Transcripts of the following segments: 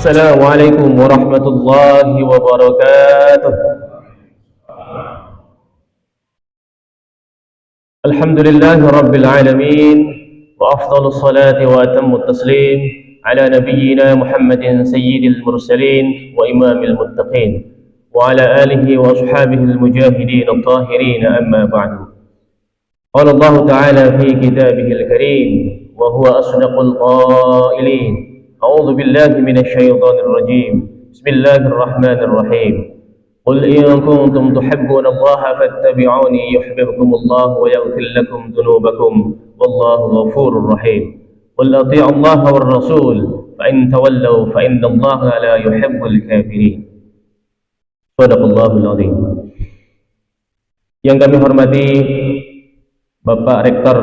Assalamualaikum warahmatullahi wabarakatuh. Alhamdulillahi rabbil alamin, wa afdalus salati wa atammut taslim ala nabiyyina Muhammadin sayyidil mursalin wa imamil muttaqin wa ala alihi wa ashabihi al-mujahidin at-tahirin, amma ba'du. Qala Allah ta'ala fi kitabihil karim wa huwa asdaqul qailin. أعوذ بالله من الشيطان الرجيم. بسم الله الرحمن الرحيم. قل إن كنتم تحبون الله فاتبعوني يحببكم الله ويغفر لكم ذنوبكم والله غفور رحيم. قل أطيعوا الله والرسول فإن تولوا فإن الله لا يحب الكافرين. صدق الله العظيم. Yang kami hormati Bapak Rektor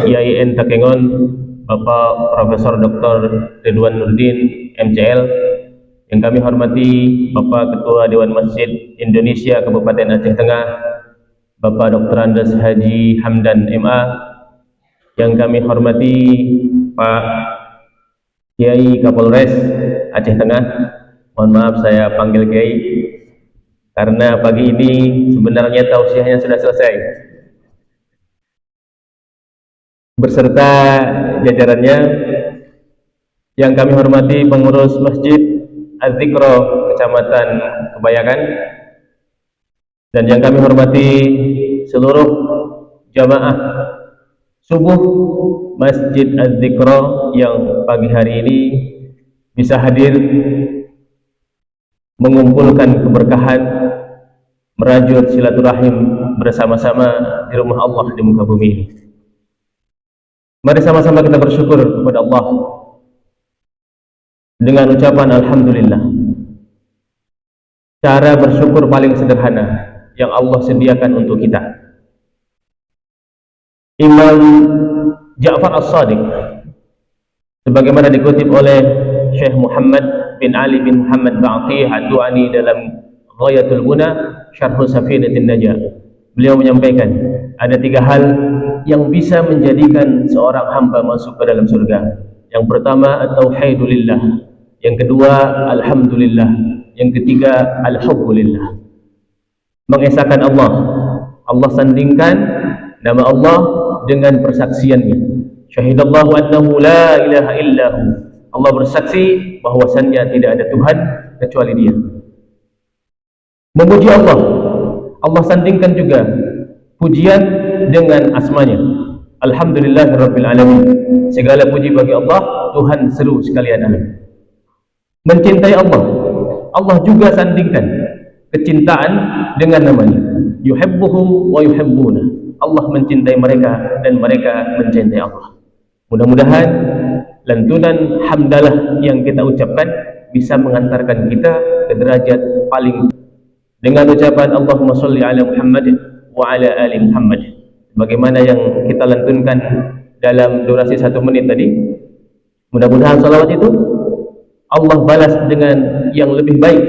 IAIN Takengon, Bapak Profesor Dr. Ridwan Nurdin MCL, yang kami hormati Bapak Ketua Dewan Masjid Indonesia Kabupaten Aceh Tengah, Bapak Dr. Andes Haji Hamdan MA, yang kami hormati Pak Kiai Kapolres Aceh Tengah. Mohon maaf saya panggil Kiai karena pagi ini sebenarnya tausiahnya sudah selesai, beserta jajarannya. Yang kami hormati pengurus Masjid Az-Zikro Kecamatan Kebayakan, dan yang kami hormati seluruh jamaah subuh Masjid Az-Zikro yang pagi hari ini bisa hadir mengumpulkan keberkahan, merajut silaturahim bersama-sama di rumah Allah di muka bumi ini. Mari sama-sama kita bersyukur kepada Allah dengan ucapan Alhamdulillah. Cara bersyukur paling sederhana yang Allah sediakan untuk kita. Imam Ja'far As-Sadiq, sebagaimana dikutip oleh Syekh Muhammad bin Ali bin Muhammad Ba'qih Ad-Du'ani dalam Ghayatul Guna Syarh Safinatin Najah, beliau menyampaikan ada 3 hal yang bisa menjadikan seorang hamba masuk ke dalam surga. Yang pertama, at-tauhidulillah. Yang kedua, alhamdulillah. Yang ketiga, alhubbulillah. Mengesahkan Allah. Allah sandingkan nama Allah dengan persaksiannya. Syahidallahu annahu la ilaha illahu. Allah bersaksi bahwasannya tidak ada Tuhan kecuali Dia. Memuji Allah. Allah sandingkan juga pujian dengan asmanya. Alhamdulillahirabbil alamin. Segala puji bagi Allah, Tuhan seluruh sekalian alam. Mencintai Allah. Allah juga sandingkan kecintaan dengan namanya. Yuhibbuhum wa yuhibbuna. Allah mencintai mereka dan mereka mencintai Allah. Mudah-mudahan lantunan hamdalah yang kita ucapkan bisa mengantarkan kita ke derajat paling, dengan ucapan Allahumma sholli ala Muhammad wa ala ali Muhammad, bagaimana yang kita lantunkan dalam durasi 1 menit tadi. Mudah-mudahan salawat itu Allah balas dengan yang lebih baik,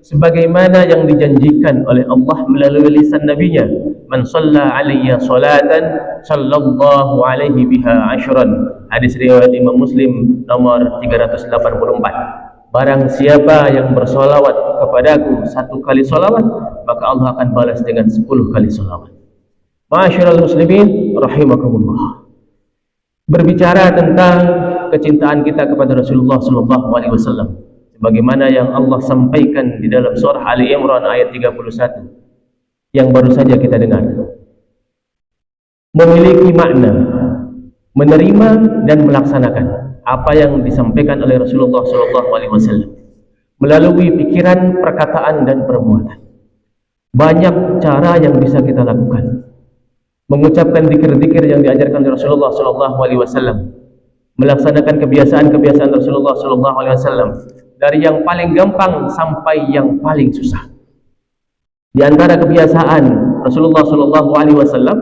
sebagaimana yang dijanjikan oleh Allah melalui lisan nabinya. Man shalla alayya salatan sallallahu alaihi biha ashran. Hadis riwayat Imam Muslim nomor 384. Barang siapa yang bersolawat kepadaku 1 kali solawat, maka Allah akan balas dengan 10 kali solawat. Ma'asyiral muslimin rahimakumullah. Berbicara tentang kecintaan kita kepada Rasulullah SAW, sebagaimana yang Allah sampaikan di dalam surah Ali Imran ayat 31 yang baru saja kita dengar, memiliki makna menerima dan melaksanakan apa yang disampaikan oleh Rasulullah SAW melalui pikiran, perkataan, dan perbuatan. Banyak cara yang bisa kita lakukan. Mengucapkan zikir-zikir yang diajarkan oleh Rasulullah SAW, melaksanakan kebiasaan-kebiasaan Rasulullah SAW, dari yang paling gampang sampai yang paling susah. Di antara kebiasaan Rasulullah SAW,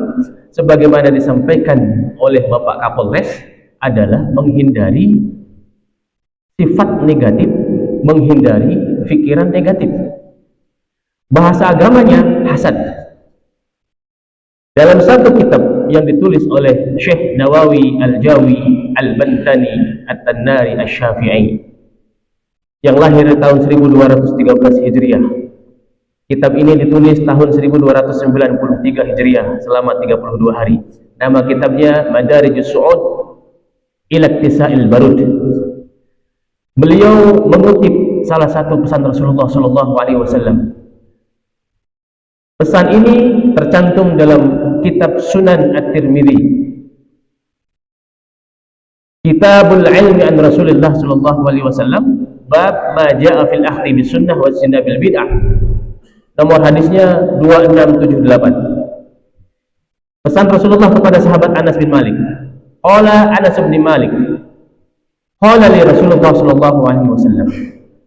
sebagaimana disampaikan oleh Bapak Kapolres, adalah menghindari sifat negatif, menghindari pikiran negatif. Bahasa agamanya hasad. Dalam satu kitab yang ditulis oleh Syekh Nawawi Al-Jawi Al-Bantani At-Tannari Asy-Syafi'i, yang lahir tahun 1213 Hijriah. Kitab ini ditulis tahun 1293 Hijriah selama 32 hari. Nama kitabnya Madarijus Su'ud ila Iktisa'il Barud. Beliau mengutip salah satu pesan Rasulullah SAW. Pesan ini tercantum dalam kitab Sunan At-Tirmidzi, Kitabul Ilmi an Rasulullah SAW, bab ma ja'a fil akhdi bis sunnah wa bil bid'ah. Nomor hadisnya 2678. Pesan Rasulullah kepada sahabat Anas bin Malik. Qala Anas bin Malik, qala li Rasulullah SAW,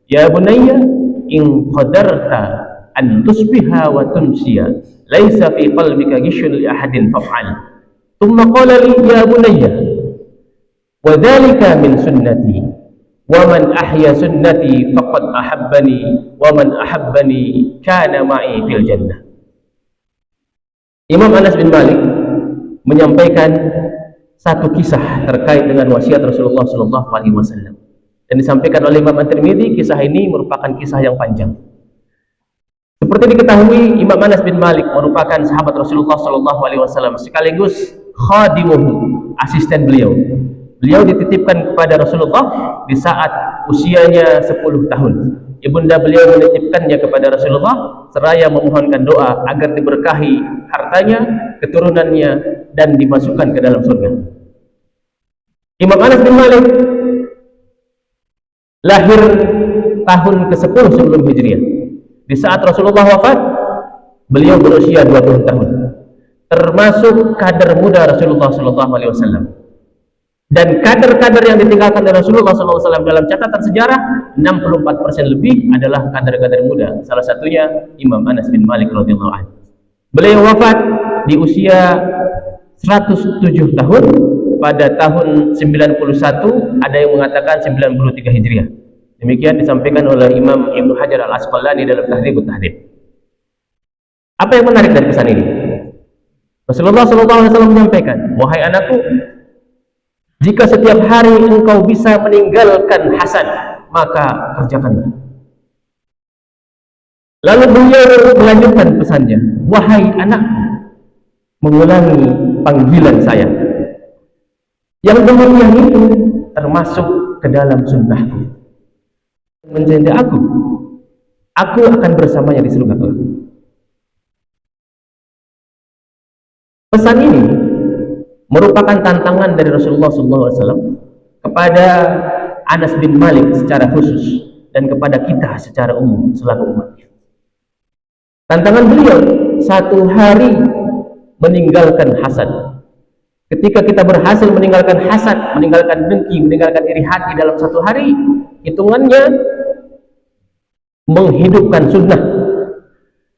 ya bunayya, in qadarta an tusbiha wa tumsiya, laisa fi qalbika ghishun li ahadin faf'al. Thumma qala li, ya bunayya, wa dhalika min sunnati, wa man ahya sunnati faqad ahabbani, wa man ahabbani kana ma'i fil jannah. Imam Anas bin Malik menyampaikan satu kisah terkait dengan wasiat Rasulullah SAW, dan disampaikan oleh Imam At-Tirmidzi. Kisah ini merupakan kisah yang panjang. Seperti diketahui, Imam Anas bin Malik merupakan sahabat Rasulullah SAW sekaligus khadimuhu, asisten beliau. Beliau dititipkan kepada Rasulullah di saat usianya 10 tahun. Ibunda beliau menitipkannya kepada Rasulullah seraya memohonkan doa agar diberkahi hartanya, keturunannya, dan dimasukkan ke dalam surga. Imam Anas bin Malik lahir tahun ke-10 sebelum Hijriah. Di saat Rasulullah wafat, beliau berusia 20 tahun. Termasuk kader muda Rasulullah SAW. Dan kader-kader yang ditinggalkan oleh Rasulullah SAW dalam catatan sejarah, 64% lebih adalah kader-kader muda. Salah satunya Imam Anas bin Malik radhiyallahu anhu. Beliau wafat di usia 107 tahun pada tahun 91, ada yang mengatakan 93 Hijriah. Demikian disampaikan oleh Imam Ibnu Hajar Al-Asqalani dalam Tahdhibut Tahdhib. Apa yang menarik dari pesan ini? Rasulullah SAW menyampaikan, wahai anakku, jika setiap hari engkau bisa meninggalkan hasan, maka kerjakanlah. Lalu beliau melanjutkan pesannya, wahai anakku, mengulangi panggilan saya. Yang demikian itu termasuk ke dalam sunnahku. Mencintai aku akan bersamanya di surga kelak. Pesan ini merupakan tantangan dari Rasulullah SAW kepada Anas bin Malik secara khusus dan kepada kita secara umum selaku umatnya. Tantangan beliau, satu hari meninggalkan hasad. Ketika kita berhasil meninggalkan hasad, meninggalkan dengki, meninggalkan iri hati dalam satu hari, hitungannya menghidupkan sunnah.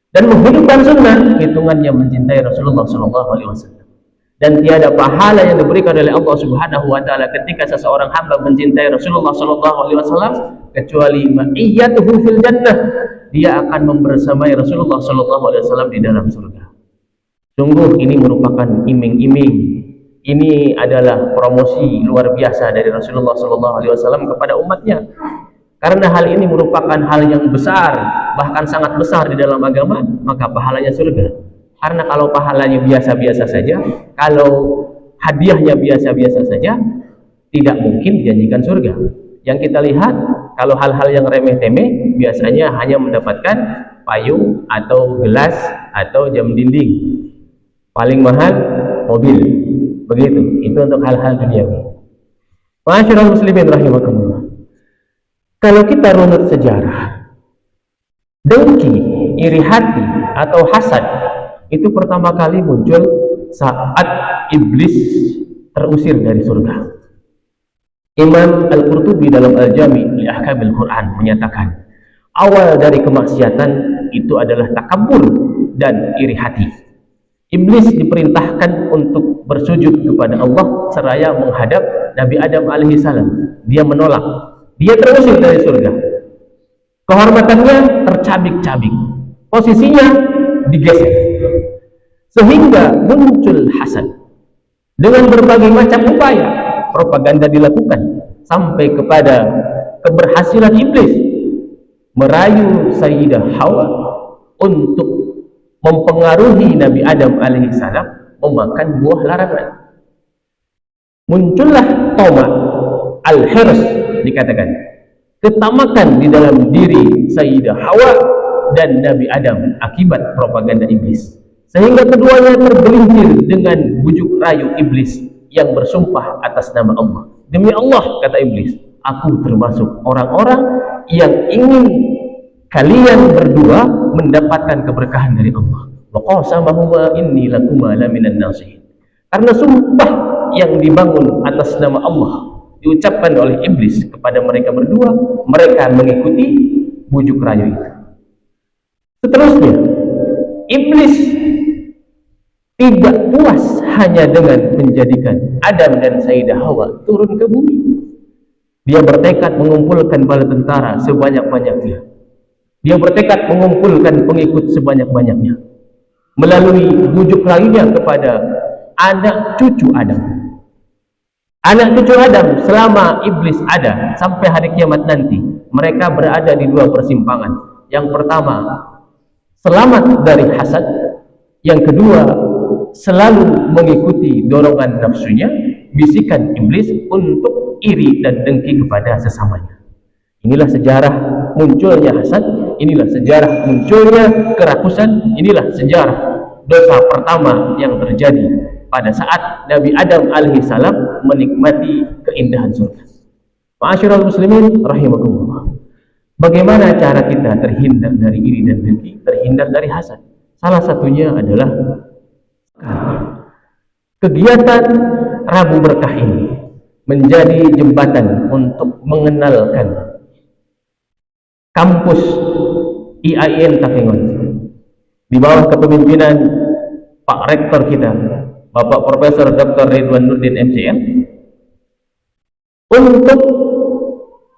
Dan menghidupkan sunnah, hitungannya mencintai Rasulullah SAW. Dan tiada pahala yang diberikan oleh Allah Subhanahu wa taala ketika seseorang hamba mencintai Rasulullah SAW kecuali ma'iyyatuhu fil jannah, dia akan membersamai Rasulullah SAW di dalam surga. Sungguh ini merupakan iming-iming, ini adalah promosi luar biasa dari Rasulullah SAW kepada umatnya. Karena hal ini merupakan hal yang besar, bahkan sangat besar di dalam agama, maka pahalanya surga. Karena kalau pahalanya biasa-biasa saja, kalau hadiahnya biasa-biasa saja, tidak mungkin dijanjikan surga. Yang kita lihat, kalau hal-hal yang remeh-temeh, biasanya hanya mendapatkan payung atau gelas atau jam dinding. Paling mahal, mobil. Begitu, itu untuk hal-hal duniawi. Ma'asyiral muslimin rahimakumullah. Kalau kita runut sejarah, dengki, iri hati, atau hasad, itu pertama kali muncul saat iblis terusir dari surga. Imam Al-Qurtubi dalam Al-Jami' li Ahkamil Quran menyatakan, awal dari kemaksiatan itu adalah takabur dan iri hati. Iblis diperintahkan untuk bersujud kepada Allah seraya menghadap Nabi Adam alaihissalam. Dia menolak, dia terusir dari surga. Kehormatannya tercabik-cabik, posisinya digeser, sehingga muncul hasad. Dengan berbagai macam upaya, propaganda dilakukan sampai kepada keberhasilan iblis merayu Sayyidah Hawa untuk mempengaruhi Nabi Adam alaihissalam memakan buah larangan. Muncullah toma, al-hirs dikatakan, ketamakan di dalam diri Sayyidah Hawa dan Nabi Adam akibat propaganda iblis, sehingga keduanya tergelincir dengan bujuk rayu iblis yang bersumpah atas nama Allah. Demi Allah, kata iblis, aku termasuk orang-orang yang ingin kalian berdua mendapatkan keberkahan dari Allah. Wa qasamahuma inni lakuma laminan nasihin. Karena sumpah yang dibangun atas nama Allah diucapkan oleh iblis kepada mereka berdua, mereka mengikuti bujuk rayu itu. Seterusnya, iblis tidak puas hanya dengan menjadikan Adam dan Sayyidah Hawa turun ke bumi. Dia bertekad mengumpulkan bala tentara sebanyak-banyaknya. Dia bertekad mengumpulkan pengikut sebanyak-banyaknya melalui bujuk rayunya kepada anak cucu Adam. Anak cucu Adam selama iblis ada sampai hari kiamat nanti, mereka berada di dua persimpangan. Yang pertama, selamat dari hasad. Yang kedua, selalu mengikuti dorongan nafsunya, bisikan iblis untuk iri dan dengki kepada sesamanya. Inilah sejarah munculnya hasad, inilah sejarah munculnya kerakusan, inilah sejarah dosa pertama yang terjadi pada saat Nabi Adam alaihissalam menikmati keindahan surga. Ma'asyiral muslimin rahimakumullah. Bagaimana cara kita terhindar dari iri dan dengki, terhindar dari hasad? Salah satunya adalah kegiatan Rabu Berkah ini menjadi jembatan untuk mengenalkan kampus IAIN Takengon di bawah kepemimpinan Pak Rektor kita, Bapak Profesor Dr. Ridwan Nurdin MCM, untuk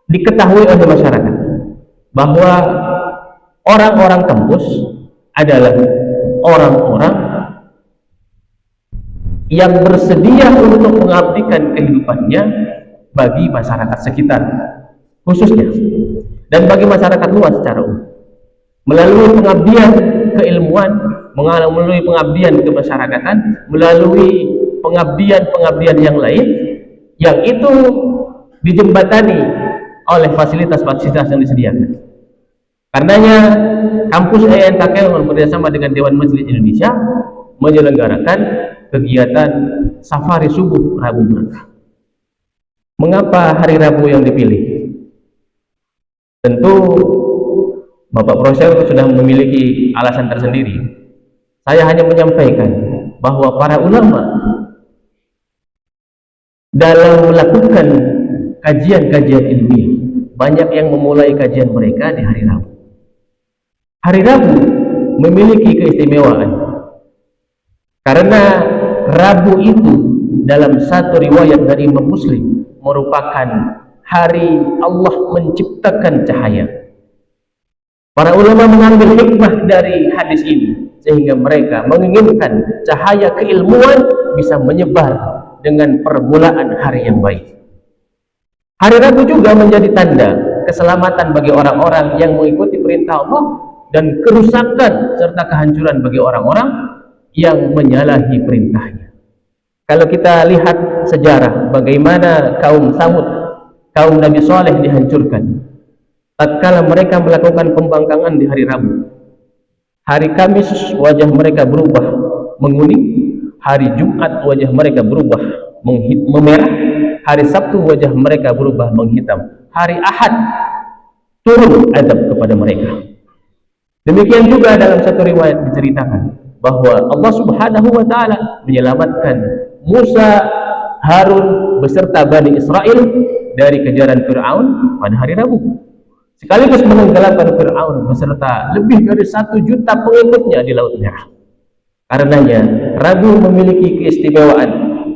diketahui oleh masyarakat bahwa orang-orang kampus adalah orang-orang yang bersedia untuk mengabdikan kehidupannya bagi masyarakat sekitar khususnya, dan bagi masyarakat luas secara umum, melalui pengabdian keilmuan, melalui pengabdian kemasyarakatan, melalui pengabdian-pengabdian yang lain, yang itu dijembatani oleh fasilitas-fasilitas yang disediakan. Karenanya kampus IAIN Takengon bekerjasama dengan Dewan Masjid Indonesia menyelenggarakan kegiatan safari subuh Rabu Berkah. Mengapa hari Rabu yang dipilih? Tentu Bapak Profesor sudah memiliki alasan tersendiri. Saya hanya menyampaikan bahwa para ulama dalam melakukan kajian-kajian ilmiah banyak yang memulai kajian mereka di hari Rabu. Hari Rabu memiliki keistimewaan karena Rabu itu dalam satu riwayat dari Imam Muslim merupakan hari Allah menciptakan cahaya. Para ulama mengambil hikmah dari hadis ini sehingga mereka menginginkan cahaya keilmuan bisa menyebar dengan permulaan hari yang baik. Hari Rabu juga menjadi tanda keselamatan bagi orang-orang yang mengikuti perintah Allah dan kerusakan serta kehancuran bagi orang-orang yang menyalahi perintahnya. Kalau kita lihat sejarah bagaimana kaum Samud, kaum Nabi Saleh dihancurkan tatkala mereka melakukan pembangkangan di hari Rabu. Hari Kamis wajah mereka berubah menguning, hari Jumat wajah mereka berubah memerah, hari Sabtu wajah mereka berubah menghitam, hari Ahad turun azab kepada mereka. Demikian juga dalam satu riwayat diceritakan bahwa Allah Subhanahu wa taala menyelamatkan Musa, Harun beserta Bani Israel dari kejaran Fir'aun pada hari Rabu, sekaligus menenggelamkan Fir'aun beserta lebih dari 1 juta pengikutnya di Laut Merah. Karenanya Rabu memiliki keistimewaan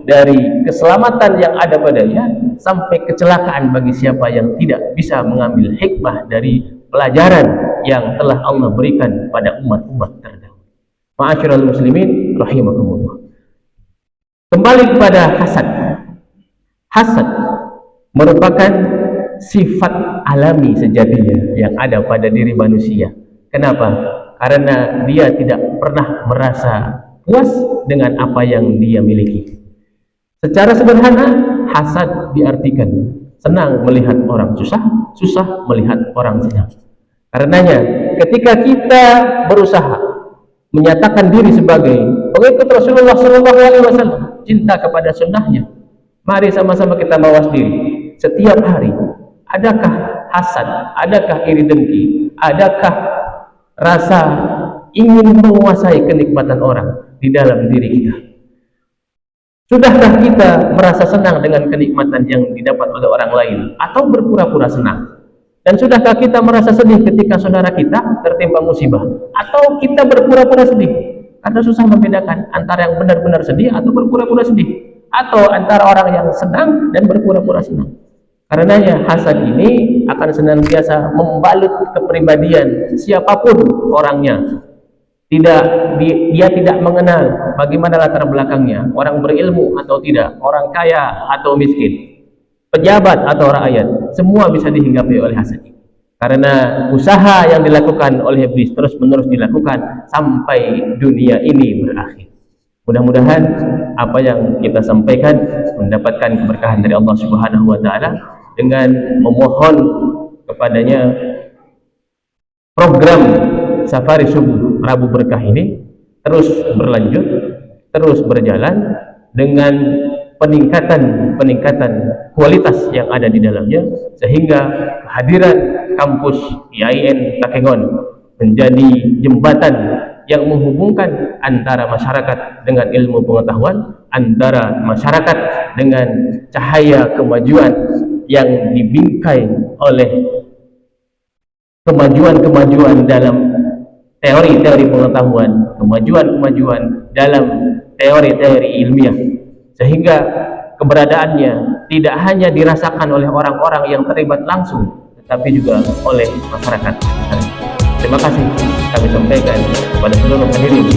dari keselamatan yang ada padanya sampai kecelakaan bagi siapa yang tidak bisa mengambil hikmah dari pelajaran yang telah Allah berikan pada umat-umat terdahulu. Ma'asyiral muslimin rahimakumullah. Kembali kepada hasad. Hasad merupakan sifat alami sejatinya yang ada pada diri manusia. Kenapa? Karena dia tidak pernah merasa puas dengan apa yang dia miliki. Secara sederhana, hasad diartikan senang melihat orang susah, susah melihat orang senang. Karenanya, ketika kita berusaha menyatakan diri sebagai pengikut Rasulullah SAW, cinta kepada sunnahnya, mari sama-sama kita mawas diri setiap hari. Adakah hasad, adakah iri dengki, adakah rasa ingin menguasai kenikmatan orang di dalam diri kita? Sudahkah kita merasa senang dengan kenikmatan yang didapat oleh orang lain atau berpura-pura senang? Dan sudahkah kita merasa sedih ketika saudara kita tertimpa musibah, atau kita berpura-pura sedih karena susah membedakan antara yang benar-benar sedih atau berpura-pura sedih, atau antara orang yang senang dan berpura-pura senang? Karenanya hasad ini akan senantiasa membalut kepribadian siapapun orangnya. Dia tidak mengenal bagaimana latar belakangnya, orang berilmu atau tidak, orang kaya atau miskin, pejabat atau rakyat, semua bisa dihinggapi oleh hasad ini. Karena usaha yang dilakukan oleh iblis terus-menerus dilakukan sampai dunia ini berakhir. Mudah-mudahan apa yang kita sampaikan mendapatkan keberkahan dari Allah Subhanahu wa taala, dengan memohon kepadanya program Safari Subuh Rabu Berkah ini terus berlanjut, terus berjalan dengan peningkatan kualitas yang ada di dalamnya, sehingga kehadiran kampus IAIN Takengon menjadi jembatan yang menghubungkan antara masyarakat dengan ilmu pengetahuan, antara masyarakat dengan cahaya kemajuan yang dibingkai oleh kemajuan-kemajuan dalam teori-teori pengetahuan, kemajuan-kemajuan dalam teori-teori ilmiah, sehingga keberadaannya tidak hanya dirasakan oleh orang-orang yang terlibat langsung, tetapi juga oleh masyarakat. Terima kasih kami sampaikan kepada seluruh hadirin.